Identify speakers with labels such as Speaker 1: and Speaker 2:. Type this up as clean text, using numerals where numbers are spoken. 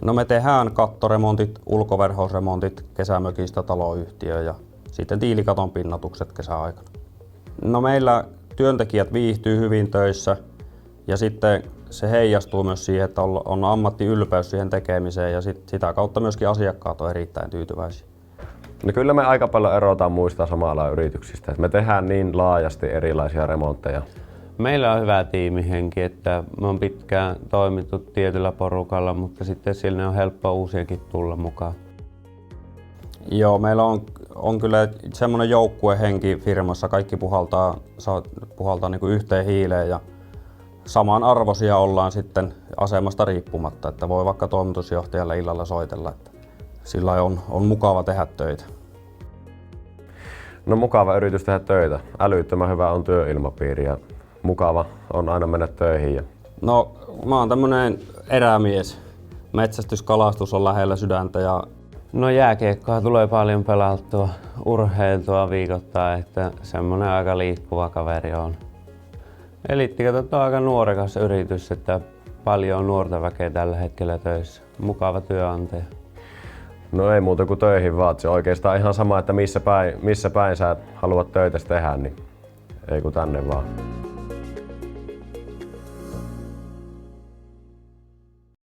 Speaker 1: No me tehdään kattoremontit, ulkoverhousremontit kesämökistä taloyhtiöön ja sitten tiilikaton pinnatukset kesäaikana. No meillä työntekijät viihtyy hyvin töissä ja sitten se heijastuu myös siihen, että on ammattiylpeys siihen tekemiseen ja sitä kautta myöskin asiakkaat on erittäin tyytyväisiä.
Speaker 2: No kyllä me aika paljon erotaan muista samalla yrityksistä. Me tehdään niin laajasti erilaisia remontteja.
Speaker 3: Meillä on hyvä tiimihenki, että me on pitkään toimittu tietyllä porukalla, mutta sitten sinne on helppo uusiakin tulla mukaan.
Speaker 1: Joo, meillä on kyllä semmoinen joukkuehenki firmassa, kaikki puhaltaa niin kuin yhteen hiileen ja samanarvoisia ollaan sitten asemasta riippumatta, että voi vaikka toimitusjohtajalle illalla soitella, että sillä on mukava tehdä töitä.
Speaker 2: No mukava yritys tehdä töitä. Älyttömän hyvä on työilmapiiri ja mukava on aina mennä töihin.
Speaker 1: No mä oon tämmönen erämies. Metsästys, kalastus on lähellä sydäntä ja
Speaker 3: No jääkiekkoa tulee paljon pelattua, urheiltua viikoittain, että semmonen aika liikkuva kaveri on. Eliittikatot on aika nuorekas yritys, että paljon on nuorta väkeä tällä hetkellä töissä. Mukava työnantaja.
Speaker 2: No ei muuta kuin töihin vaan. Se on oikeastaan ihan sama, että missä päin sä haluat töitä tehdä, niin ei kun tänne vaan.